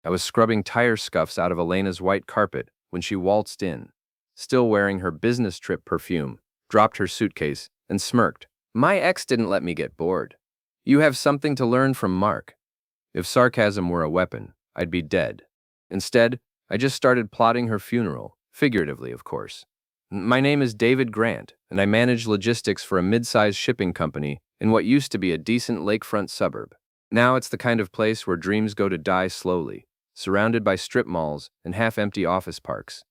I was scrubbing tire scuffs out of Elena's white carpet when she waltzed in, still wearing her business trip perfume, dropped her suitcase, and smirked. My ex didn't let me get bored. You have something to learn from Mark. If sarcasm were a weapon, I'd be dead. Instead, I just started plotting her funeral, figuratively, of course. My name is David Grant, and I manage logistics for a mid-sized shipping company in what used to be a decent lakefront suburb. Now it's the kind of place where dreams go to die slowly, surrounded by strip malls and half-empty office parks.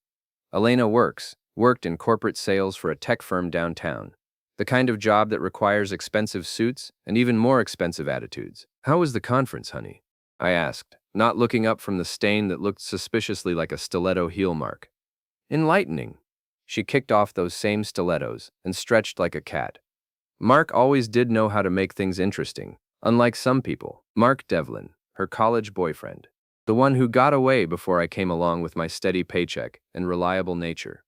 Elena worked in corporate sales for a tech firm downtown, the kind of job that requires expensive suits and even more expensive attitudes. How was the conference, honey? I asked, not looking up from the stain that looked suspiciously like a stiletto heel mark. Enlightening. She kicked off those same stilettos and stretched like a cat. Mark always did know how to make things interesting, unlike some people. Mark Devlin, her college boyfriend. The one who got away before I came along with my steady paycheck and reliable nature.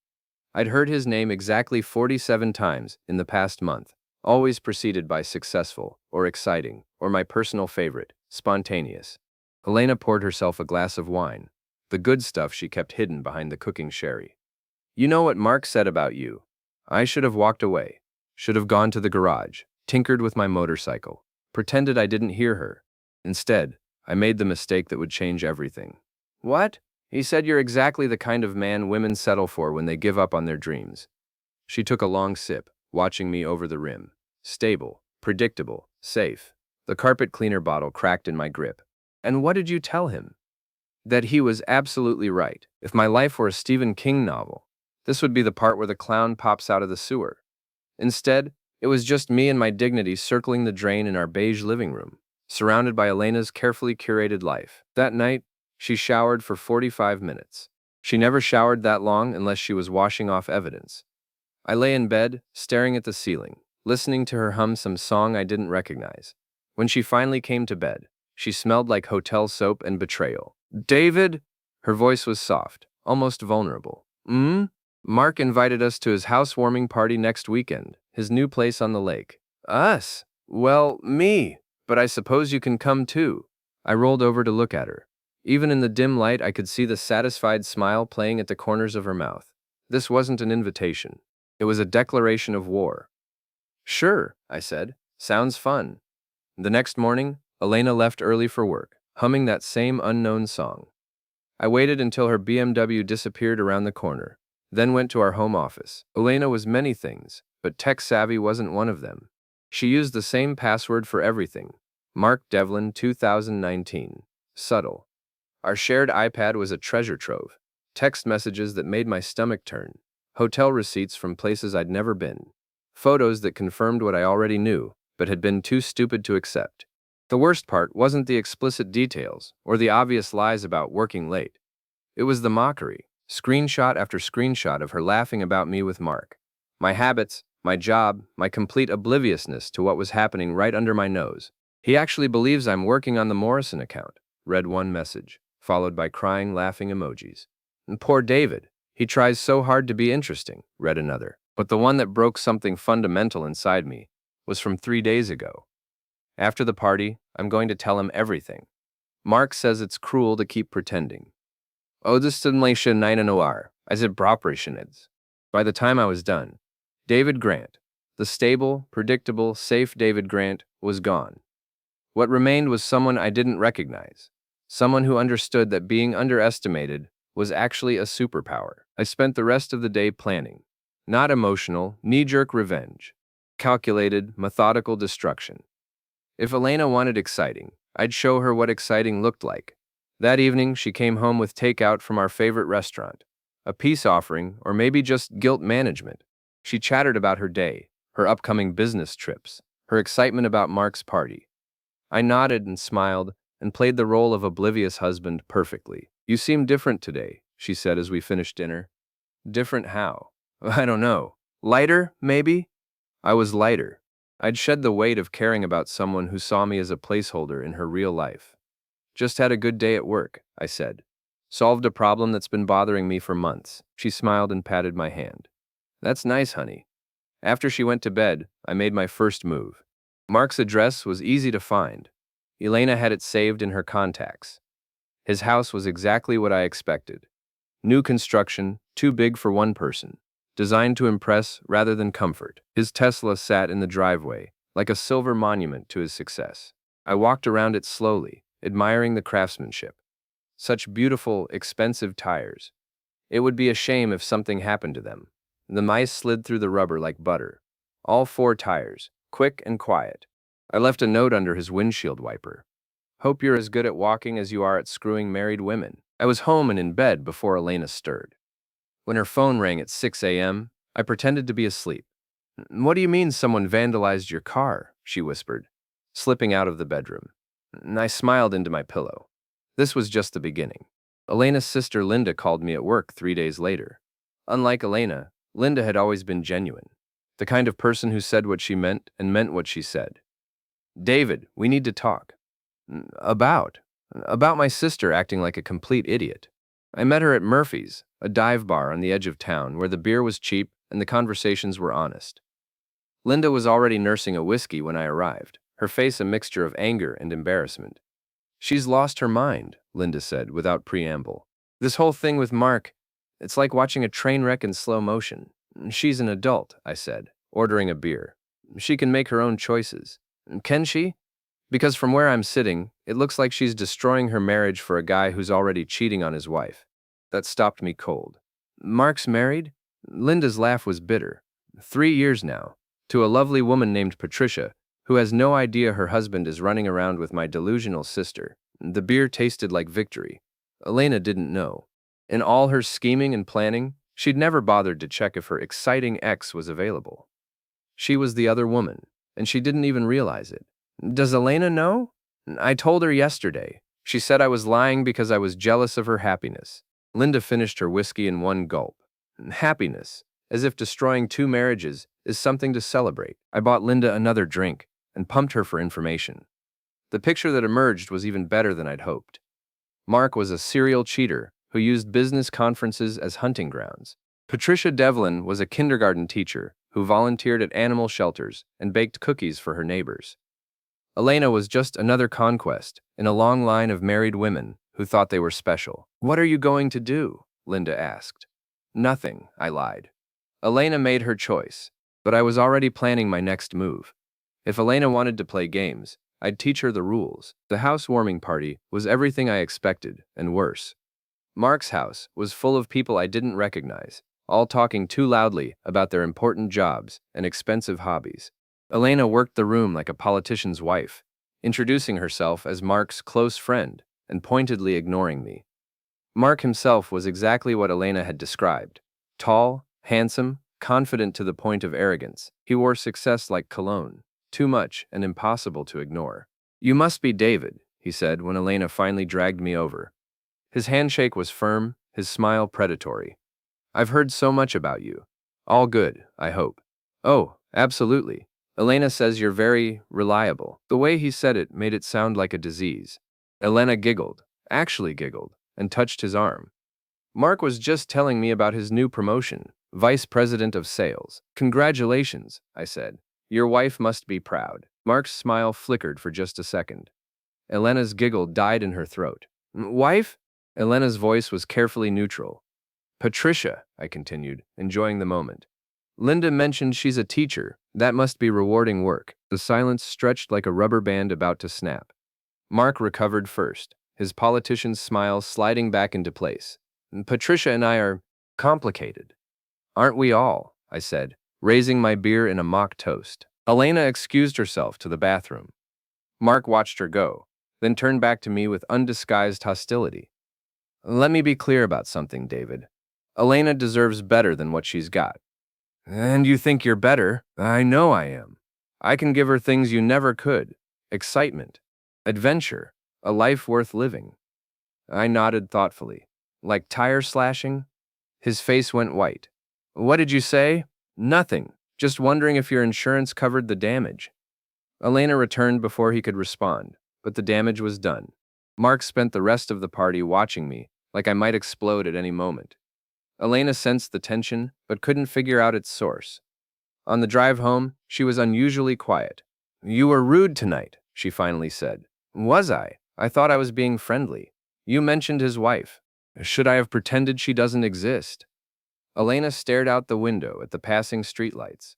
I'd heard his name exactly 47 times in the past month, always preceded by successful, or exciting, or my personal favorite, spontaneous. Elena poured herself a glass of wine, the good stuff she kept hidden behind the cooking sherry. You know what Mark said about you. I should have walked away, should have gone to the garage, tinkered with my motorcycle, pretended I didn't hear her. Instead, I made the mistake that would change everything. What? He said you're exactly the kind of man women settle for when they give up on their dreams. She took a long sip, watching me over the rim. Stable, predictable, safe. The carpet cleaner bottle cracked in my grip. And what did you tell him? That he was absolutely right. If my life were a Stephen King novel, this would be the part where the clown pops out of the sewer. Instead, it was just me and my dignity circling the drain in our beige living room, surrounded by Elena's carefully curated life. That night, she showered for 45 minutes. She never showered that long unless she was washing off evidence. I lay in bed, staring at the ceiling, listening to her hum some song I didn't recognize. When she finally came to bed, she smelled like hotel soap and betrayal. David? Her voice was soft, almost vulnerable. Mark invited us to his housewarming party next weekend, his new place on the lake. Us? Well, me. But I suppose you can come too. I rolled over to look at her. Even in the dim light, I could see the satisfied smile playing at the corners of her mouth. This wasn't an invitation. It was a declaration of war. Sure, I said. Sounds fun. The next morning, Elena left early for work, humming that same unknown song. I waited until her BMW disappeared around the corner, then went to our home office. Elena was many things, but tech-savvy wasn't one of them. She used the same password for everything. Mark Devlin 2019. Subtle. Our shared iPad was a treasure trove. Text messages that made my stomach turn. Hotel receipts from places I'd never been. Photos that confirmed what I already knew, but had been too stupid to accept. The worst part wasn't the explicit details or the obvious lies about working late. It was the mockery, screenshot after screenshot of her laughing about me with Mark. My habits, my job, my complete obliviousness to what was happening right under my nose. He actually believes I'm working on the Morrison account, read one message, followed by crying, laughing emojis. And poor David, he tries so hard to be interesting, read another. But the one that broke something fundamental inside me was from 3 days ago. After the party, I'm going to tell him everything. Mark says it's cruel to keep pretending. Odestimation 9 noir, as it operationeds. By the time I was done, David Grant, the stable, predictable, safe David Grant, was gone. What remained was someone I didn't recognize. Someone who understood that being underestimated was actually a superpower. I spent the rest of the day planning. Not emotional, knee-jerk revenge. Calculated, methodical destruction. If Elena wanted exciting, I'd show her what exciting looked like. That evening, she came home with takeout from our favorite restaurant. A peace offering, or maybe just guilt management. She chattered about her day, her upcoming business trips, her excitement about Mark's party. I nodded and smiled and played the role of oblivious husband perfectly. You seem different today, she said as we finished dinner. Different how? I don't know. Lighter, maybe? I was lighter. I'd shed the weight of caring about someone who saw me as a placeholder in her real life. Just had a good day at work, I said. Solved a problem that's been bothering me for months. She smiled and patted my hand. That's nice, honey. After she went to bed, I made my first move. Mark's address was easy to find. Elena had it saved in her contacts. His house was exactly what I expected. New construction, too big for one person. Designed to impress rather than comfort. His Tesla sat in the driveway, like a silver monument to his success. I walked around it slowly, admiring the craftsmanship. Such beautiful, expensive tires. It would be a shame if something happened to them. The mice slid through the rubber like butter. All 4 tires, quick and quiet. I left a note under his windshield wiper. Hope you're as good at walking as you are at screwing married women. I was home and in bed before Elena stirred. When her phone rang at 6 a.m., I pretended to be asleep. What do you mean someone vandalized your car? She whispered, slipping out of the bedroom. I smiled into my pillow. This was just the beginning. Elena's sister Linda called me at work 3 days later. Unlike Elena, Linda had always been genuine. The kind of person who said what she meant and meant what she said. David, we need to talk. About my sister acting like a complete idiot. I met her at Murphy's, a dive bar on the edge of town where the beer was cheap and the conversations were honest. Linda was already nursing a whiskey when I arrived, her face a mixture of anger and embarrassment. She's lost her mind, Linda said without preamble. This whole thing with Mark, it's like watching a train wreck in slow motion. She's an adult, I said, ordering a beer. She can make her own choices. Can she? Because from where I'm sitting, it looks like she's destroying her marriage for a guy who's already cheating on his wife. That stopped me cold. Mark's married? Linda's laugh was bitter. 3 years now. To a lovely woman named Patricia, who has no idea her husband is running around with my delusional sister. The beer tasted like victory. Elena didn't know. In all her scheming and planning, she'd never bothered to check if her exciting ex was available. She was the other woman, and she didn't even realize it. Does Elena know? I told her yesterday. She said I was lying because I was jealous of her happiness. Linda finished her whiskey in one gulp. Happiness, as if destroying 2 marriages is something to celebrate. I bought Linda another drink and pumped her for information. The picture that emerged was even better than I'd hoped. Mark was a serial cheater who used business conferences as hunting grounds. Patricia Devlin was a kindergarten teacher who volunteered at animal shelters and baked cookies for her neighbors. Elena was just another conquest in a long line of married women who thought they were special. What are you going to do? Linda asked. Nothing, I lied. Elena made her choice, but I was already planning my next move. If Elena wanted to play games, I'd teach her the rules. The housewarming party was everything I expected, and worse. Mark's house was full of people I didn't recognize, all talking too loudly about their important jobs and expensive hobbies. Elena worked the room like a politician's wife, introducing herself as Mark's close friend and pointedly ignoring me. Mark himself was exactly what Elena had described. Tall, handsome, confident to the point of arrogance. He wore success like cologne, too much and impossible to ignore. You must be David, he said when Elena finally dragged me over. His handshake was firm, his smile predatory. I've heard so much about you. All good, I hope. Oh, absolutely. Elena says you're very reliable. The way he said it made it sound like a disease. Elena giggled, actually giggled, and touched his arm. Mark was just telling me about his new promotion, Vice President of Sales. Congratulations, I said. Your wife must be proud. Mark's smile flickered for just a second. Elena's giggle died in her throat. Wife? Elena's voice was carefully neutral. Patricia, I continued, enjoying the moment. Linda mentioned she's a teacher. That must be rewarding work. The silence stretched like a rubber band about to snap. Mark recovered first, his politician's smile sliding back into place. Patricia and I are complicated. Aren't we all? I said, raising my beer in a mock toast. Elena excused herself to the bathroom. Mark watched her go, then turned back to me with undisguised hostility. Let me be clear about something, David. Elena deserves better than what she's got. And you think you're better? I know I am. I can give her things you never could. Excitement. Adventure. A life worth living. I nodded thoughtfully. Like tire slashing? His face went white. What did you say? Nothing. Just wondering if your insurance covered the damage. Elena returned before he could respond, but the damage was done. Mark spent the rest of the party watching me, like I might explode at any moment. Elena sensed the tension, but couldn't figure out its source. On the drive home, she was unusually quiet. You were rude tonight, she finally said. Was I? I thought I was being friendly. You mentioned his wife. Should I have pretended she doesn't exist? Elena stared out the window at the passing streetlights.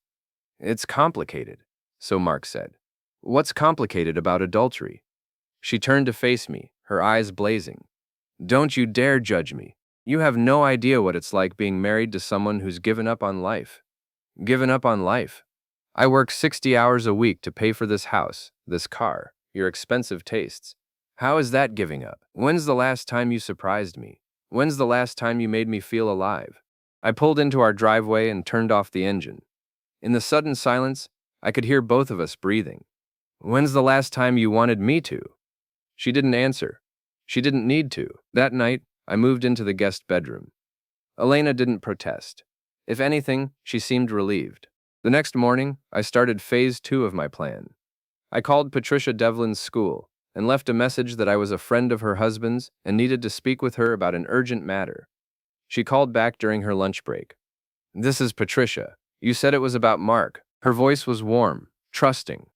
It's complicated, so Mark said. What's complicated about adultery? She turned to face me, her eyes blazing. Don't you dare judge me. You have no idea what it's like being married to someone who's given up on life. Given up on life? I work 60 hours a week to pay for this house, this car, your expensive tastes. How is that giving up? When's the last time you surprised me? When's the last time you made me feel alive? I pulled into our driveway and turned off the engine. In the sudden silence, I could hear both of us breathing. When's the last time you wanted me to? She didn't answer. She didn't need to. That night, I moved into the guest bedroom. Elena didn't protest. If anything, she seemed relieved. The next morning, I started phase 2 of my plan. I called Patricia Devlin's school and left a message that I was a friend of her husband's and needed to speak with her about an urgent matter. She called back during her lunch break. This is Patricia. You said it was about Mark. Her voice was warm, trusting.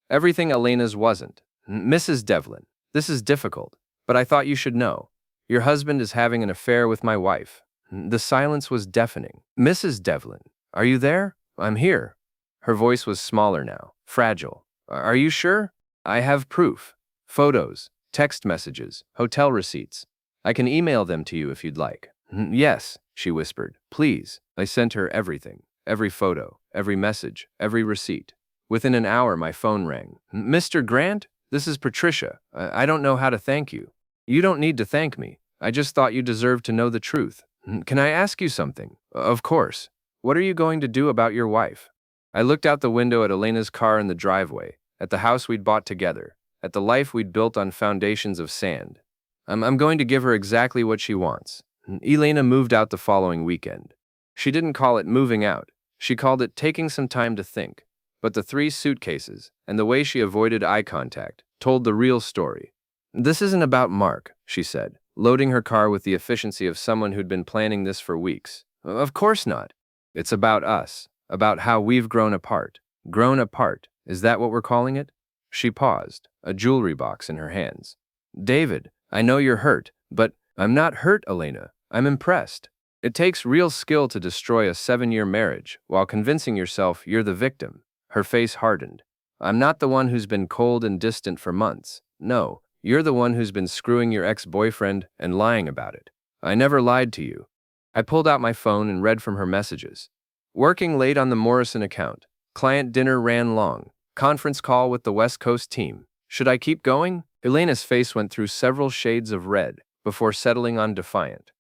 Everything Elena's wasn't. Mrs. Devlin, this is difficult, but I thought you should know. Your husband is having an affair with my wife. The silence was deafening. Mrs. Devlin, are you there? I'm here. Her voice was smaller now, fragile. Are you sure? I have proof. Photos, text messages, hotel receipts. I can email them to you if you'd like. Yes, she whispered. Please. I sent her everything. Every photo, every message, every receipt. Within an hour, my phone rang. Mr. Grant, this is Patricia. I don't know how to thank you. You don't need to thank me. I just thought you deserved to know the truth. Can I ask you something? Of course. What are you going to do about your wife? I looked out the window at Elena's car in the driveway, at the house we'd bought together, at the life we'd built on foundations of sand. I'm going to give her exactly what she wants. Elena moved out the following weekend. She didn't call it moving out. She called it taking some time to think. But the 3 suitcases, and the way she avoided eye contact, told the real story. This isn't about Mark, she said, loading her car with the efficiency of someone who'd been planning this for weeks. Of course not. It's about us, about how we've grown apart. Grown apart, is that what we're calling it? She paused, a jewelry box in her hands. David, I know you're hurt, but I'm not hurt, Elena. I'm impressed. It takes real skill to destroy a 7-year marriage while convincing yourself you're the victim. Her face hardened. I'm not the one who's been cold and distant for months. No, you're the one who's been screwing your ex-boyfriend and lying about it. I never lied to you. I pulled out my phone and read from her messages. Working late on the Morrison account. Client dinner ran long. Conference call with the West Coast team. Should I keep going? Elena's face went through several shades of red before settling on defiant.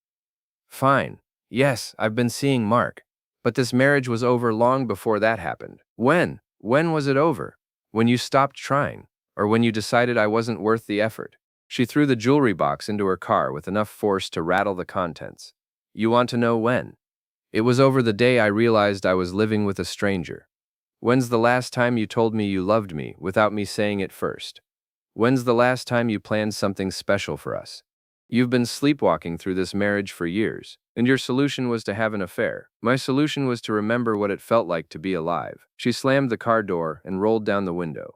Fine. Yes, I've been seeing Mark. But this marriage was over long before that happened. When? When was it over? When you stopped trying? Or when you decided I wasn't worth the effort? She threw the jewelry box into her car with enough force to rattle the contents. You want to know when? It was over the day I realized I was living with a stranger. When's the last time you told me you loved me without me saying it first? When's the last time you planned something special for us? You've been sleepwalking through this marriage for years, and your solution was to have an affair. My solution was to remember what it felt like to be alive. She slammed the car door and rolled down the window.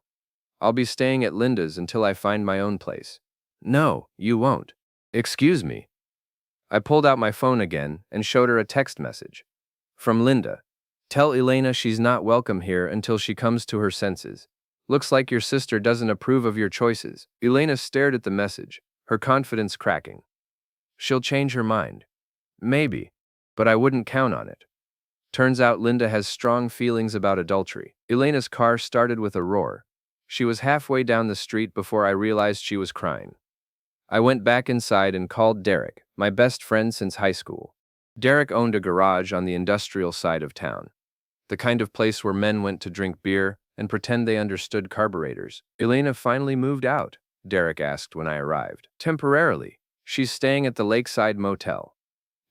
I'll be staying at Linda's until I find my own place. No, you won't. Excuse me. I pulled out my phone again and showed her a text message. From Linda. Tell Elena she's not welcome here until she comes to her senses. Looks like your sister doesn't approve of your choices. Elena stared at the message, her confidence cracking. She'll change her mind. Maybe, but I wouldn't count on it. Turns out Linda has strong feelings about adultery. Elena's car started with a roar. She was halfway down the street before I realized she was crying. I went back inside and called Derek, my best friend since high school. Derek owned a garage on the industrial side of town, the kind of place where men went to drink beer and pretend they understood carburetors. Elena finally moved out, Derek asked when I arrived. Temporarily. She's staying at the Lakeside Motel.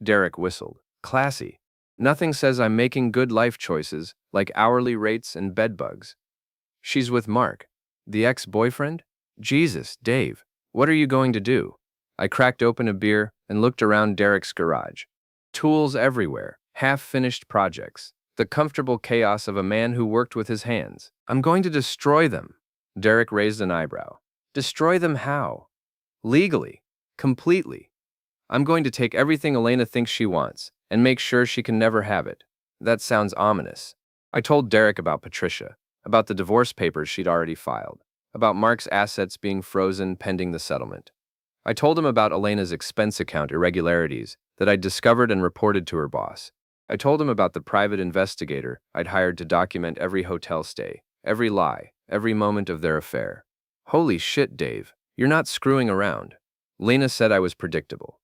Derek whistled. Classy. Nothing says I'm making good life choices, like hourly rates and bedbugs. She's with Mark. The ex-boyfriend? Jesus, Dave. What are you going to do? I cracked open a beer and looked around Derek's garage. Tools everywhere, half-finished projects. The comfortable chaos of a man who worked with his hands. I'm going to destroy them. Derek raised an eyebrow. Destroy them how? Legally. Completely. I'm going to take everything Elena thinks she wants and make sure she can never have it. That sounds ominous. I told Derek about Patricia, about the divorce papers she'd already filed, about Mark's assets being frozen pending the settlement. I told him about Elena's expense account irregularities that I'd discovered and reported to her boss. I told him about the private investigator I'd hired to document every hotel stay, every lie, every moment of their affair. Holy shit, Dave, you're not screwing around. Lena said I was predictable.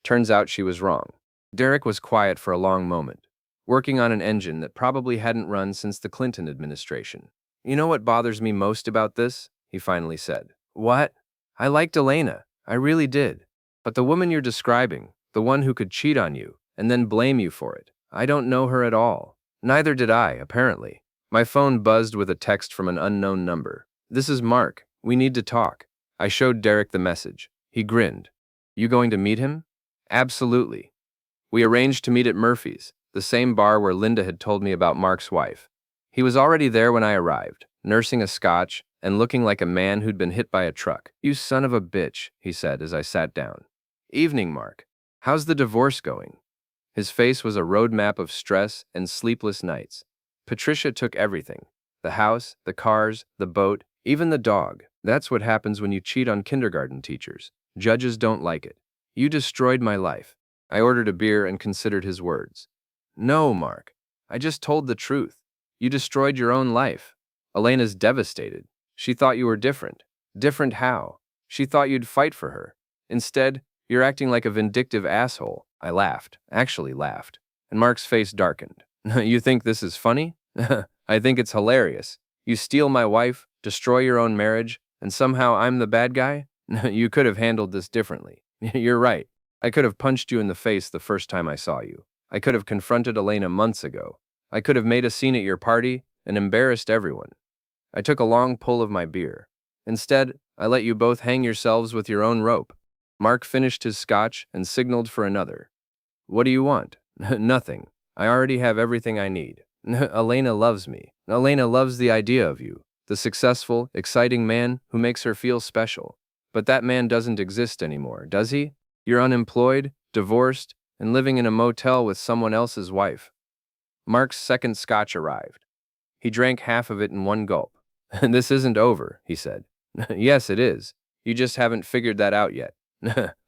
Turns out she was wrong. Derek was quiet for a long moment, working on an engine that probably hadn't run since the Clinton administration. You know what bothers me most about this? He finally said. What? I liked Elena. I really did. But the woman you're describing, the one who could cheat on you and then blame you for it, I don't know her at all. Neither did I, apparently. My phone buzzed with a text from an unknown number. This is Mark. We need to talk. I showed Derek the message. He grinned. You going to meet him? Absolutely. We arranged to meet at Murphy's, the same bar where Linda had told me about Mark's wife. He was already there when I arrived, nursing a scotch and looking like a man who'd been hit by a truck. You son of a bitch, he said as I sat down. Evening, Mark. How's the divorce going? His face was a roadmap of stress and sleepless nights. Patricia took everything. The house, the cars, the boat, even the dog. That's what happens when you cheat on kindergarten teachers. Judges don't like it. You destroyed my life. I ordered a beer and considered his words. No, Mark. I just told the truth. You destroyed your own life. Elena's devastated. She thought you were different. Different how? She thought you'd fight for her. Instead, you're acting like a vindictive asshole. I laughed, actually laughed, and Mark's face darkened. You think this is funny? I think it's hilarious. You steal my wife, destroy your own marriage, and somehow I'm the bad guy? You could have handled this differently. You're right. I could have punched you in the face the first time I saw you. I could have confronted Elena months ago. I could have made a scene at your party and embarrassed everyone. I took a long pull of my beer. Instead, I let you both hang yourselves with your own rope. Mark finished his scotch and signaled for another. What do you want? Nothing. I already have everything I need. Elena loves me. Elena loves the idea of you, the successful, exciting man who makes her feel special. But that man doesn't exist anymore, does he? You're unemployed, divorced, and living in a motel with someone else's wife. Mark's second scotch arrived. He drank half of it in one gulp. This isn't over, he said. Yes, it is. You just haven't figured that out yet.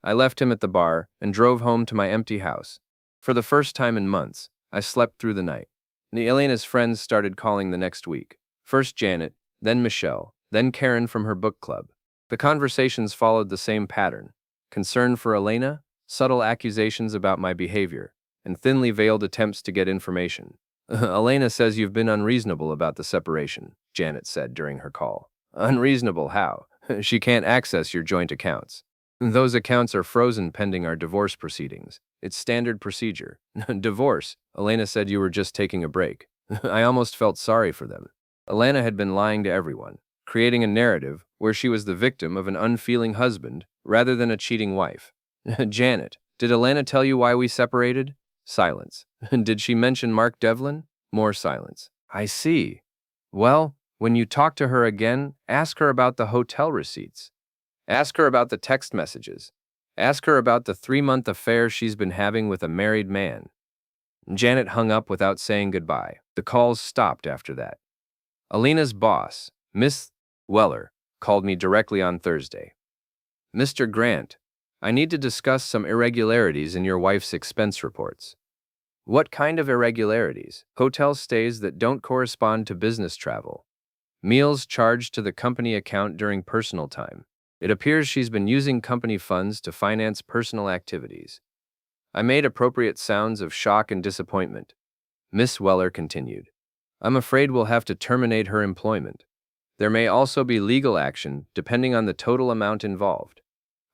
I left him at the bar and drove home to my empty house. For the first time in months, I slept through the night. Elena's friends started calling the next week. First Janet, then Michelle, then Karen from her book club. The conversations followed the same pattern. Concern for Elena, subtle accusations about my behavior, and thinly veiled attempts to get information. Elena says you've been unreasonable about the separation, Janet said during her call. Unreasonable how? She can't access your joint accounts. Those accounts are frozen pending our divorce proceedings. It's standard procedure. Divorce? Elena said you were just taking a break. I almost felt sorry for them. Elena had been lying to everyone, creating a narrative where she was the victim of an unfeeling husband rather than a cheating wife. Janet, did Elena tell you why we separated? Silence. Did she mention Mark Devlin? More silence. I see. Well, when you talk to her again, ask her about the hotel receipts. Ask her about the text messages. Ask her about the 3-month affair she's been having with a married man. Janet hung up without saying goodbye. The calls stopped after that. Elena's boss, Miss Weller, called me directly on Thursday. Mr. Grant, I need to discuss some irregularities in your wife's expense reports. What kind of irregularities? Hotel stays that don't correspond to business travel. Meals charged to the company account during personal time. It appears she's been using company funds to finance personal activities. I made appropriate sounds of shock and disappointment. Miss Weller continued. I'm afraid we'll have to terminate her employment. There may also be legal action depending on the total amount involved.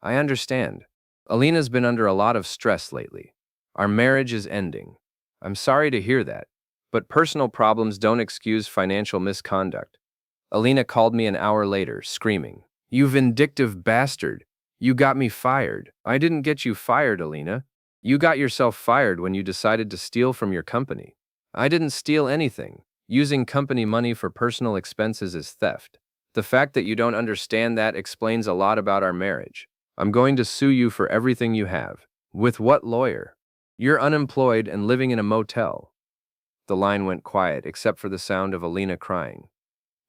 I understand. Elena's been under a lot of stress lately. Our marriage is ending. I'm sorry to hear that, but personal problems don't excuse financial misconduct. Elena called me an hour later, screaming, You vindictive bastard! You got me fired. I didn't get you fired, Elena. You got yourself fired when you decided to steal from your company. I didn't steal anything. Using company money for personal expenses is theft. The fact that you don't understand that explains a lot about our marriage. I'm going to sue you for everything you have. With what lawyer? You're unemployed and living in a motel. The line went quiet except for the sound of Alina crying.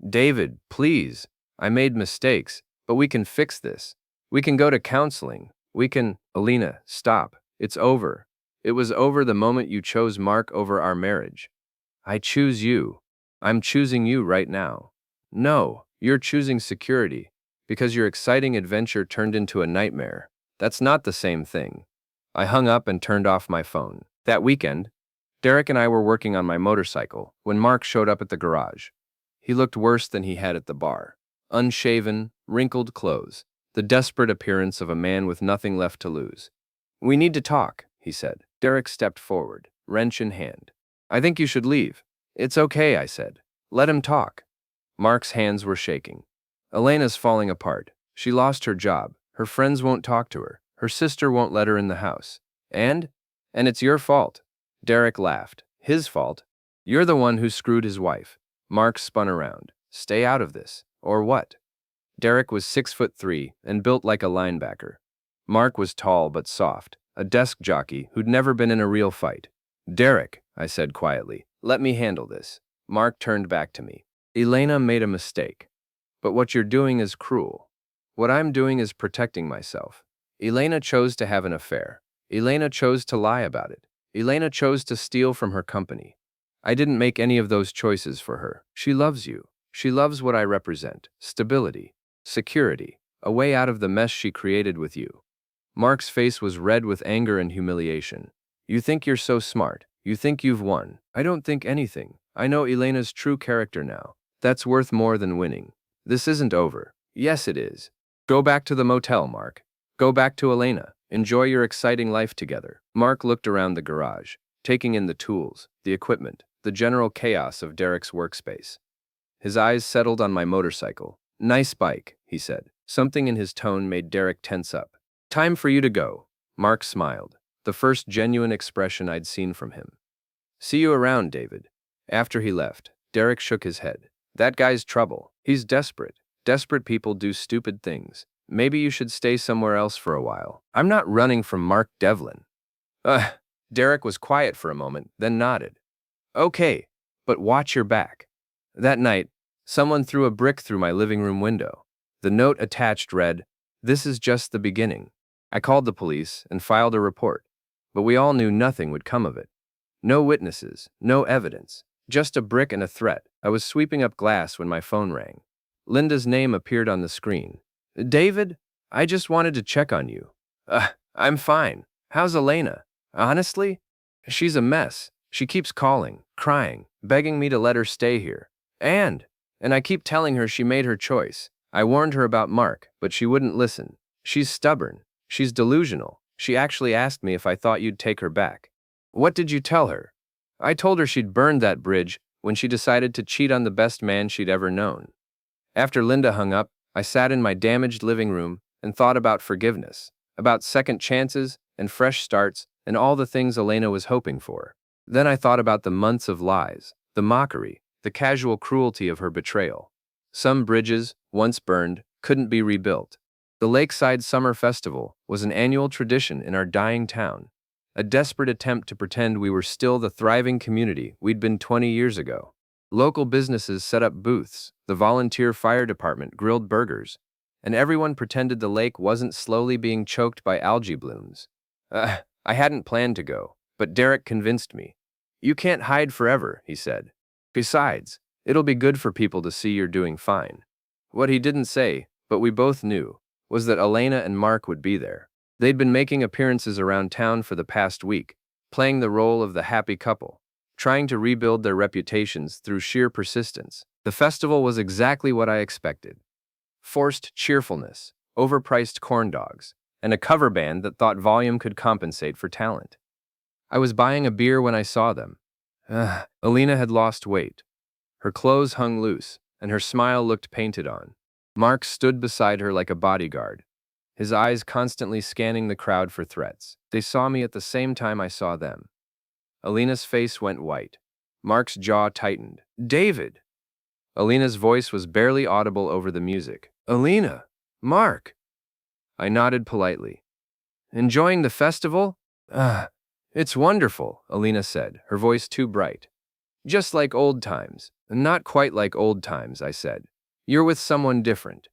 David, please. I made mistakes, but we can fix this. We can go to counseling. We can. Alina, stop. It's over. It was over the moment you chose Mark over our marriage. I choose you. I'm choosing you right now. No, you're choosing security, because your exciting adventure turned into a nightmare. That's not the same thing. I hung up and turned off my phone. That weekend, Derek and I were working on my motorcycle when Mark showed up at the garage. He looked worse than he had at the bar. Unshaven, wrinkled clothes, the desperate appearance of a man with nothing left to lose. We need to talk, he said. Derek stepped forward, wrench in hand. I think you should leave. It's okay, I said. Let him talk. Mark's hands were shaking. Elena's falling apart. She lost her job. Her friends won't talk to her. Her sister won't let her in the house. And it's your fault. Derek laughed. His fault? You're the one who screwed his wife. Mark spun around. Stay out of this. Or what? Derek was 6'3" and built like a linebacker. Mark was tall but soft, a desk jockey who'd never been in a real fight. Derek, I said quietly, let me handle this. Mark turned back to me. Elena made a mistake. But what you're doing is cruel. What I'm doing is protecting myself. Elena chose to have an affair. Elena chose to lie about it. Elena chose to steal from her company. I didn't make any of those choices for her. She loves you. She loves what I represent. Stability. Security. A way out of the mess she created with you. Mark's face was red with anger and humiliation. You think you're so smart. You think you've won. I don't think anything. I know Elena's true character now. That's worth more than winning. This isn't over. Yes, it is. Go back to the motel, Mark. Go back to Elena. Enjoy your exciting life together. Mark looked around the garage, taking in the tools, the equipment, the general chaos of Derek's workspace. His eyes settled on my motorcycle. Nice bike, he said. Something in his tone made Derek tense up. Time for you to go. Mark smiled, the first genuine expression I'd seen from him. See you around, David. After he left, Derek shook his head. That guy's trouble. He's desperate. Desperate people do stupid things. Maybe you should stay somewhere else for a while. I'm not running from Mark Devlin. Derek was quiet for a moment, then nodded. Okay, but watch your back. That night, someone threw a brick through my living room window. The note attached read, "This is just the beginning." I called the police and filed a report, but we all knew nothing would come of it. No witnesses, no evidence, just a brick and a threat. I was sweeping up glass when my phone rang. Linda's name appeared on the screen. David, I just wanted to check on you. I'm fine. How's Elena? Honestly? She's a mess. She keeps calling, crying, begging me to let her stay here. And I keep telling her she made her choice. I warned her about Mark, but she wouldn't listen. She's stubborn. She's delusional. She actually asked me if I thought you'd take her back. What did you tell her? I told her she'd burned that bridge when she decided to cheat on the best man she'd ever known. After Linda hung up, I sat in my damaged living room and thought about forgiveness, about second chances and fresh starts and all the things Elena was hoping for. Then I thought about the months of lies, the mockery, the casual cruelty of her betrayal. Some bridges, once burned, couldn't be rebuilt. The Lakeside Summer Festival was an annual tradition in our dying town, a desperate attempt to pretend we were still the thriving community we'd been 20 years ago. Local businesses set up booths, the volunteer fire department grilled burgers, and everyone pretended the lake wasn't slowly being choked by algae blooms. I hadn't planned to go, but Derek convinced me. You can't hide forever, he said. Besides, it'll be good for people to see you're doing fine. What he didn't say, but we both knew, was that Elena and Mark would be there. They'd been making appearances around town for the past week, playing the role of the happy couple, trying to rebuild their reputations through sheer persistence. The festival was exactly what I expected. Forced cheerfulness, overpriced corn dogs, and a cover band that thought volume could compensate for talent. I was buying a beer when I saw them. Elena had lost weight. Her clothes hung loose, and her smile looked painted on. Mark stood beside her like a bodyguard, his eyes constantly scanning the crowd for threats. They saw me at the same time I saw them. Elena's face went white. Mark's jaw tightened. David! Elena's voice was barely audible over the music. Elena! Mark! I nodded politely. Enjoying the festival? Ah, it's wonderful, Alina said, her voice too bright. Just like old times. Not quite like old times, I said. You're with someone different.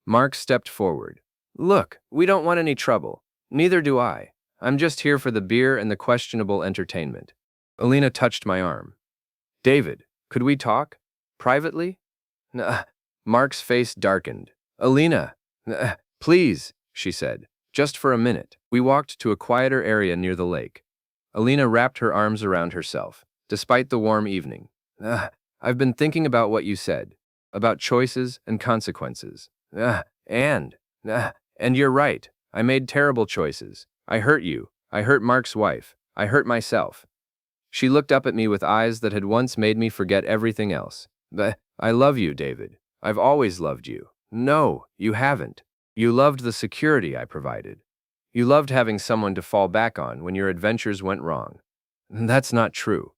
Mark stepped forward. Look, we don't want any trouble. Neither do I. I'm just here for the beer and the questionable entertainment. Alina touched my arm. David, could we talk? Privately? Nah. Mark's face darkened. Alina, please, she said. Just for a minute. We walked to a quieter area near the lake. Alina wrapped her arms around herself, despite the warm evening. I've been thinking about what you said, about choices and consequences. And you're right. I made terrible choices. I hurt you. I hurt Mark's wife. I hurt myself. She looked up at me with eyes that had once made me forget everything else. I love you, David. I've always loved you. No, you haven't. You loved the security I provided. You loved having someone to fall back on when your adventures went wrong. That's not true.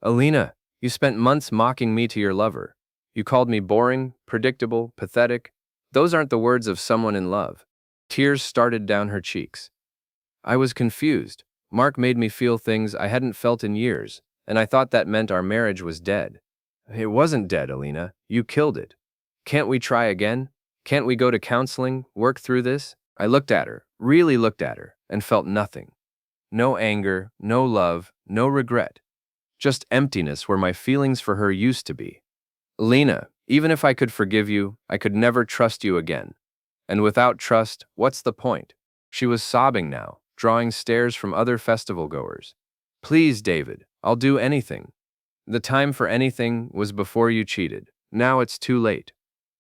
Alina, you spent months mocking me to your lover. You called me boring, predictable, pathetic. Those aren't the words of someone in love. Tears started down her cheeks. I was confused. Mark made me feel things I hadn't felt in years, and I thought that meant our marriage was dead. It wasn't dead, Alina. You killed it. Can't we try again? Can't we go to counseling, work through this? I looked at her, really looked at her, and felt nothing. No anger, no love, no regret. Just emptiness where my feelings for her used to be. Alina, even if I could forgive you, I could never trust you again. And without trust, what's the point? She was sobbing now, drawing stares from other festival goers. Please, David, I'll do anything. The time for anything was before you cheated. Now it's too late.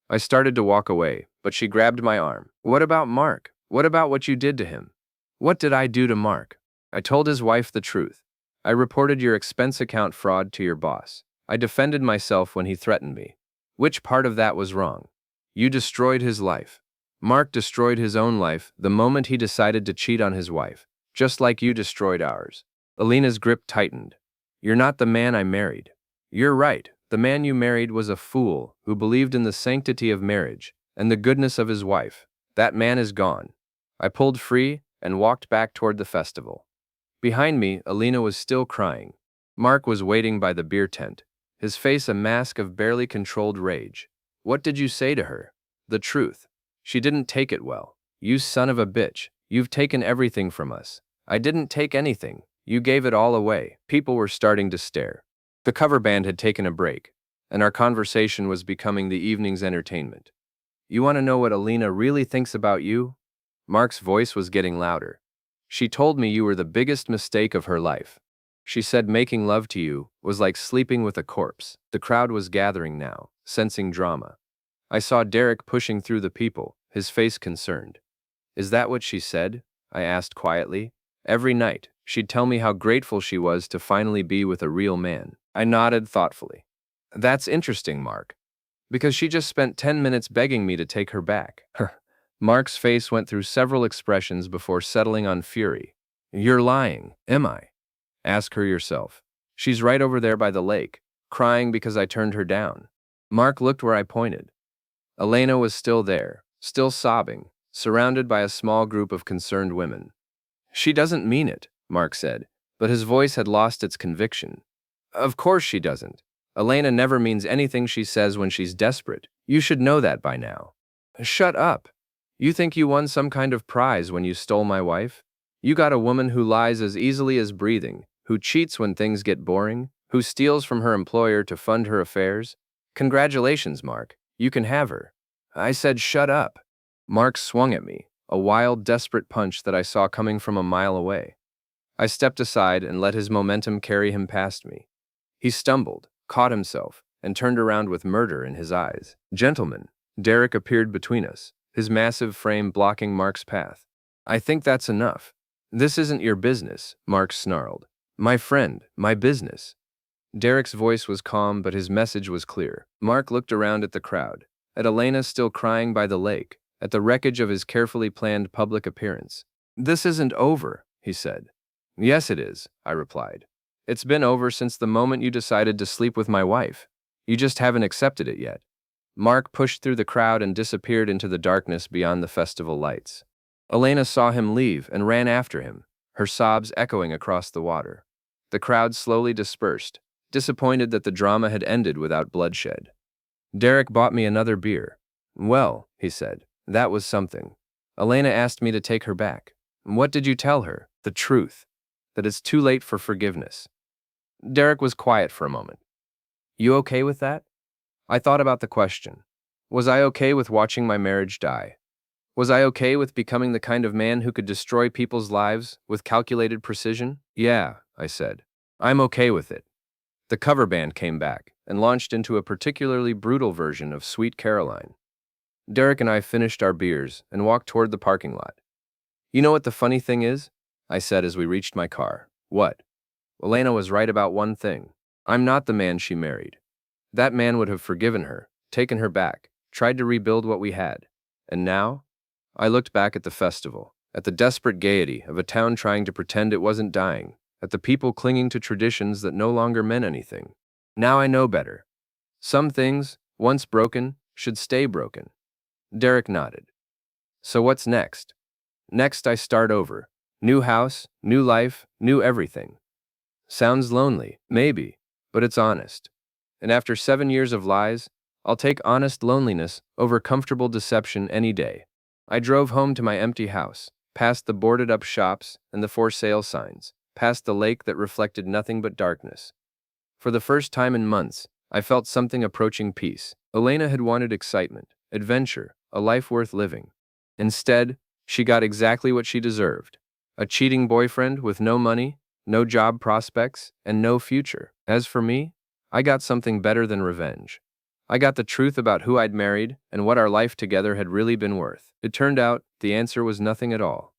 I started to walk away, but she grabbed my arm. What about Mark? What about what you did to him? What did I do to Mark? I told his wife the truth. I reported your expense account fraud to your boss. I defended myself when he threatened me. Which part of that was wrong? You destroyed his life. Mark destroyed his own life the moment he decided to cheat on his wife, just like you destroyed ours. Alina's grip tightened. You're not the man I married. You're right. The man you married was a fool who believed in the sanctity of marriage and the goodness of his wife. That man is gone. I pulled free and walked back toward the festival. Behind me, Alina was still crying. Mark was waiting by the beer tent, his face a mask of barely controlled rage. What did you say to her? The truth. She didn't take it well. You son of a bitch. You've taken everything from us. I didn't take anything. You gave it all away. People were starting to stare. The cover band had taken a break, and our conversation was becoming the evening's entertainment. You want to know what Alina really thinks about you? Mark's voice was getting louder. She told me you were the biggest mistake of her life. She said making love to you was like sleeping with a corpse. The crowd was gathering now, sensing drama. I saw Derek pushing through the people, his face concerned. Is that what she said? I asked quietly. Every night, she'd tell me how grateful she was to finally be with a real man. I nodded thoughtfully. That's interesting, Mark. Because she just spent 10 minutes begging me to take her back. Mark's face went through several expressions before settling on fury. You're lying, am I? Ask her yourself. She's right over there by the lake, crying because I turned her down. Mark looked where I pointed. Elena was still there, still sobbing, surrounded by a small group of concerned women. She doesn't mean it, Mark said, but his voice had lost its conviction. Of course she doesn't. Elena never means anything she says when she's desperate. You should know that by now. Shut up. You think you won some kind of prize when you stole my wife? You got a woman who lies as easily as breathing, who cheats when things get boring, who steals from her employer to fund her affairs? Congratulations, Mark. You can have her. I said shut up. Mark swung at me, a wild, desperate punch that I saw coming from a mile away. I stepped aside and let his momentum carry him past me. He stumbled, caught himself, and turned around with murder in his eyes. Gentlemen, Derek appeared between us, his massive frame blocking Mark's path. I think that's enough. This isn't your business, Mark snarled. My friend, my business. Derek's voice was calm, but his message was clear. Mark looked around at the crowd, at Elena still crying by the lake, at the wreckage of his carefully planned public appearance. This isn't over, he said. Yes, it is, I replied. It's been over since the moment you decided to sleep with my wife. You just haven't accepted it yet. Mark pushed through the crowd and disappeared into the darkness beyond the festival lights. Elena saw him leave and ran after him, her sobs echoing across the water. The crowd slowly dispersed, disappointed that the drama had ended without bloodshed. Derek bought me another beer. Well, he said, that was something. Elena asked me to take her back. What did you tell her? The truth. That it's too late for forgiveness. Derek was quiet for a moment. You okay with that? I thought about the question. Was I okay with watching my marriage die? Was I okay with becoming the kind of man who could destroy people's lives with calculated precision? Yeah, I said. I'm okay with it. The cover band came back and launched into a particularly brutal version of Sweet Caroline. Derek and I finished our beers and walked toward the parking lot. You know what the funny thing is? I said as we reached my car. What? Elena was right about one thing. I'm not the man she married. That man would have forgiven her, taken her back, tried to rebuild what we had. And now? I looked back at the festival, at the desperate gaiety of a town trying to pretend it wasn't dying, at the people clinging to traditions that no longer meant anything. Now I know better. Some things, once broken, should stay broken. Derek nodded. So what's next? Next I start over. New house, new life, new everything. Sounds lonely, maybe, but it's honest. And after 7 years of lies, I'll take honest loneliness over comfortable deception any day. I drove home to my empty house, past the boarded-up shops and the for sale signs, past the lake that reflected nothing but darkness. For the first time in months, I felt something approaching peace. Elena had wanted excitement, adventure, a life worth living. Instead, she got exactly what she deserved. A cheating boyfriend with no money, no job prospects, and no future. As for me, I got something better than revenge. I got the truth about who I'd married and what our life together had really been worth. It turned out the answer was nothing at all.